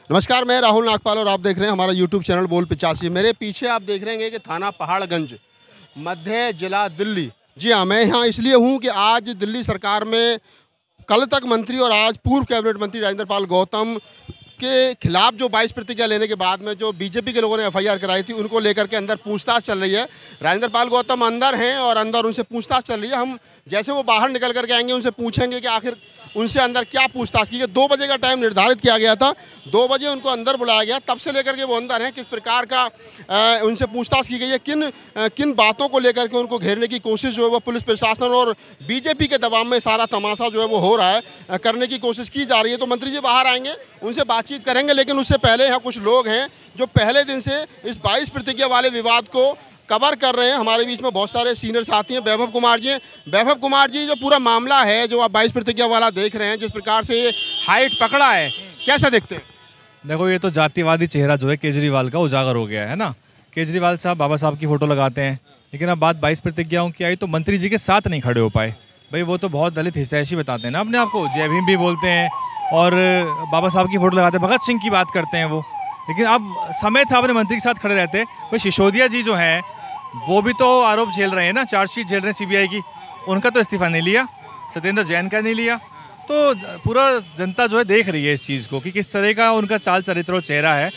नमस्कार, मैं राहुल नागपाल और आप देख रहे हैं हमारा यूट्यूब चैनल बोल 85। मेरे पीछे आप देख रहे हैं कि थाना पहाड़गंज, मध्य जिला दिल्ली। जी हाँ, मैं यहाँ इसलिए हूँ कि आज दिल्ली सरकार में कल तक मंत्री और आज पूर्व कैबिनेट मंत्री राजेंद्र पाल गौतम के खिलाफ जो 22 प्रतिज्ञा लेने के बाद में जो बीजेपी के लोगों ने एफआईआर कराई थी, उनको लेकर के अंदर पूछताछ चल रही है। राजेंद्र पाल गौतम अंदर हैं और अंदर उनसे पूछताछ चल रही है। हम जैसे वो बाहर निकल करके आएंगे उनसे पूछेंगे कि आखिर उनसे अंदर क्या पूछताछ की। 2 बजे का टाइम निर्धारित किया गया था, 2 बजे उनको अंदर बुलाया गया, तब से लेकर के वो अंदर हैं। किस प्रकार का उनसे पूछताछ की गई है, किन बातों को लेकर के उनको घेरने की कोशिश जो है वो पुलिस प्रशासन और बीजेपी के दबाव में सारा तमाशा जो है वो हो रहा है, करने की कोशिश की जा रही है। तो मंत्री जी बाहर आएंगे, उनसे बातचीत करेंगे, लेकिन उससे पहले यहाँ कुछ लोग हैं जो पहले दिन से इस 22 प्रतिज्ञा वाले विवाद को कवर कर रहे हैं। हमारे बीच में बहुत सारे सीनियर साथी हैं। वैभव कुमार जी हैं। वैभव कुमार जी, जो पूरा मामला है जो आप 22 प्रतिज्ञा वाला देख रहे हैं, जिस प्रकार से ये हाइट पकड़ा है, कैसा देखते हैं? देखो, ये तो जातिवादी चेहरा जो है केजरीवाल का उजागर हो गया है ना। केजरीवाल साहब बाबा साहब की फोटो लगाते हैं, लेकिन अब बात 22 प्रतिज्ञाओं की आई तो मंत्री जी के साथ नहीं खड़े हो पाए। भाई वो तो बहुत दलित हितैषी बताते हैं ना अपने आप को, जय भीम भी बोलते हैं और बाबा साहब की फोटो लगाते हैं, भगत सिंह की बात करते हैं वो। लेकिन अब समय था अपने मंत्री के साथ खड़े रहते। भाई सिसोदिया जी जो हैं वो भी तो आरोप झेल रहे हैं ना, चार्जशीट झेल रहे हैं सीबीआई की, उनका तो इस्तीफा नहीं लिया, सत्येंद्र जैन का नहीं लिया। तो पूरा जनता जो है देख रही है इस चीज़ को कि किस तरह का उनका चाल चरित्र और चेहरा है।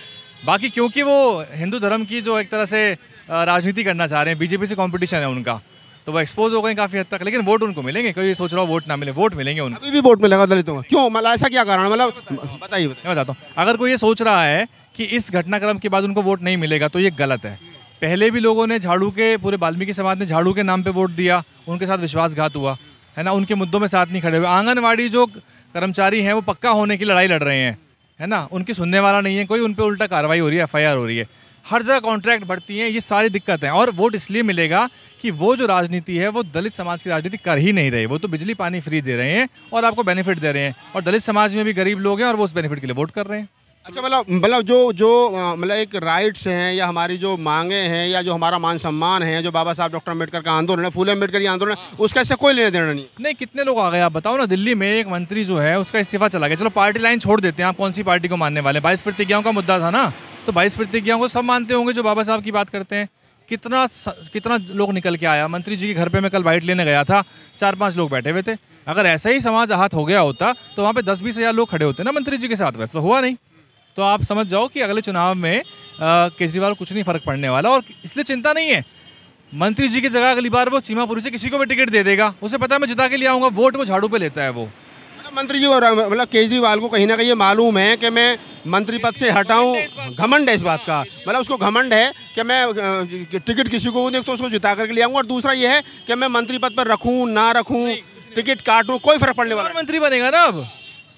बाकी क्योंकि वो हिंदू धर्म की जो एक तरह से राजनीति करना चाह रहे हैं, बीजेपी से कंपटीशन है उनका, तो वो एक्सपोज हो गए काफ़ी हद तक। लेकिन वोट उनको मिलेंगे, कोई सोच रहा हो वोट ना मिले, वोट मिलेंगे उनको। अभी भी वोट मिलेगा दलितों का? क्यों, मतलब ऐसा क्या कारण, मतलब बताइए। मैं बताता हूँ, अगर कोई ये सोच रहा है कि इस घटनाक्रम के बाद उनको वोट नहीं मिलेगा तो ये गलत है। पहले भी लोगों ने झाड़ू के, पूरे वाल्मीकि समाज ने झाड़ू के नाम पे वोट दिया, उनके साथ विश्वासघात हुआ है ना, उनके मुद्दों में साथ नहीं खड़े हुए। आंगनवाड़ी जो कर्मचारी हैं वो पक्का होने की लड़ाई लड़ रहे हैं, है ना, उनकी सुनने वाला नहीं है कोई, उन पे उल्टा कार्रवाई हो रही है, एफआईआर हो रही है, हर जगह कॉन्ट्रैक्ट बढ़ती हैं, ये सारी दिक्कत है। और वोट इसलिए मिलेगा कि वो जो राजनीति है वो दलित समाज की राजनीति कर ही नहीं रहे। वो तो बिजली पानी फ्री दे रहे हैं और आपको बेनिफिट दे रहे हैं, और दलित समाज में भी गरीब लोग हैं और वो उस बेनिफिट के लिए वोट कर रहे हैं। अच्छा, मतलब जो एक राइट्स हैं या हमारी जो मांगे हैं या जो हमारा मान सम्मान है, जो बाबा साहब डॉक्टर अम्बेडकर का आंदोलन है, फूले अम्बेडकर आंदोलन है, उसका इससे कोई लेना देना नहीं। कितने लोग आ गए आप बताओ ना। दिल्ली में एक मंत्री जो है उसका इस्तीफा चला गया। चलो पार्टी लाइन छोड़ देते हैं, आप कौन सी पार्टी को मानने वाले। 22 प्रतिज्ञाओं का मुद्दा था ना, तो 22 प्रतिज्ञाओं को सब मानते होंगे जो बाबा साहब की बात करते हैं। कितना लोग निकल के आया। मंत्री जी के घर पे मैं कल बाइट लेने गया था, 4-5 लोग बैठे हुए थे। अगर ऐसा ही समाज आहत हो गया होता तो वहाँ पे 10-20 हज़ार लोग खड़े होते ना मंत्री जी के साथ। वैसे तो हुआ नहीं। तो आप समझ जाओ कि अगले चुनाव में केजरीवाल कुछ नहीं फर्क पड़ने वाला, और इसलिए चिंता नहीं है। मंत्री जी की जगह अगली बार वो सीमापुरी से किसी को भी टिकट दे देगा, उसे पता है मैं जिता के लिए आऊँगा। वोट वो झाड़ू पे लेता है वो। मंत्री जी और मतलब केजरीवाल को कहीं ना कहीं ये मालूम है कि मैं मंत्री पद से हटाऊं, घमंड है इस बात का। मतलब उसको घमंड है कि मैं टिकट किसी को देख तो उसको जिता करके ले आऊँगा, और दूसरा ये है कि मैं मंत्री पद पर रखूँ ना रखूँ, टिकट काटूँ, कोई फर्क पड़ने वाला। मंत्री बनेगा ना अब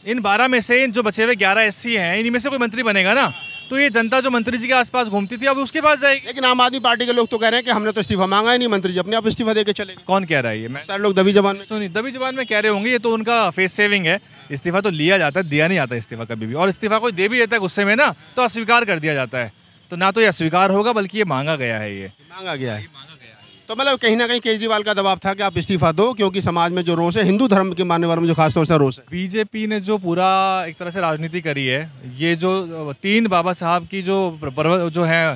इन 12 में से, जो बचे हुए 11 एससी हैं, इन्हीं में से कोई मंत्री बनेगा ना। तो ये जनता जो मंत्री जी के आसपास घूमती थी अब उसके पास जाएगी। लेकिन आम आदमी पार्टी के लोग तो कह रहे हैं कि हमने तो इस्तीफा मांगा ही नहीं, मंत्री जी अपने आप इस्तीफा देके चले। कौन कह रहा है ये? मैं सारे लोग दबी जबान में, सुनिए, दबी जबान में कह रहे होंगे, ये तो उनका फेस सेविंग है। इस्तीफा तो लिया जाता है, दिया नहीं जाता इस्तीफा कभी भी। और इस्तीफा कोई दे भी देता है गुस्से में ना, तो अस्वीकार कर दिया जाता है। तो ना तो ये अस्वीकार होगा, बल्कि ये मांगा गया है। ये मांगा गया है। तो मतलब कहीं ना कहीं केजरीवाल का दबाव था कि आप इस्तीफा दो, क्योंकि समाज में जो रोष है, हिंदू धर्म के मानने वालों में जो खासतौर से रोष है। बीजेपी ने जो पूरा एक तरह से राजनीति करी है, ये जो 3 बाबा साहब की जो है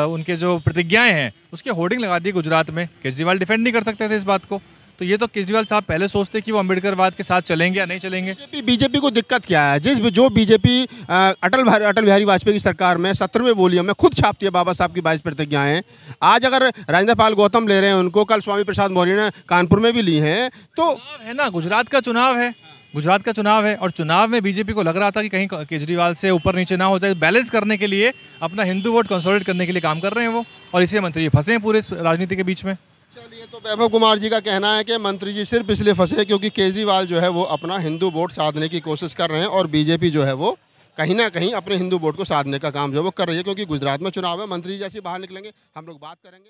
उनके जो प्रतिज्ञाएं हैं, उसके होर्डिंग लगा दी गुजरात में। केजरीवाल डिफेंड नहीं कर सकते थे इस बात को। तो ये तो केजरीवाल साहब पहले सोचते कि वो अम्बेडकरवाद के साथ चलेंगे या नहीं चलेंगे। बीजेपी को दिक्कत क्या है? जो बीजेपी अटल बिहारी वाजपेयी की सरकार में 17वें वॉल्यूम में खुद छापती है बाबा साहब की 22 प्रतिज्ञाएं, आज अगर राजेंद्र पाल गौतम ले रहे हैं उनको, कल स्वामी प्रसाद मौर्य ने कानपुर में भी ली हैं, तो है ना, गुजरात का चुनाव है, और चुनाव में बीजेपी को लग रहा था कि कहीं केजरीवाल से ऊपर नीचे ना हो जाए। बैलेंस करने के लिए, अपना हिंदू वोट कंसोलिडेट करने के लिए काम कर रहे हैं वो, और इसी मंत्री फंसे हैं पूरे राजनीति के बीच में। चलिए, तो वैभव कुमार जी का कहना है कि मंत्री जी सिर्फ इसलिए फंसे क्योंकि केजरीवाल जो है वो अपना हिंदू वोट साधने की कोशिश कर रहे हैं, और बीजेपी जो है वो कहीं ना कहीं अपने हिंदू वोट को साधने का काम जो है वो कर रही है। क्योंकि गुजरात में चुनाव है, मंत्री जी जैसे बाहर निकलेंगे हम लोग बात करेंगे।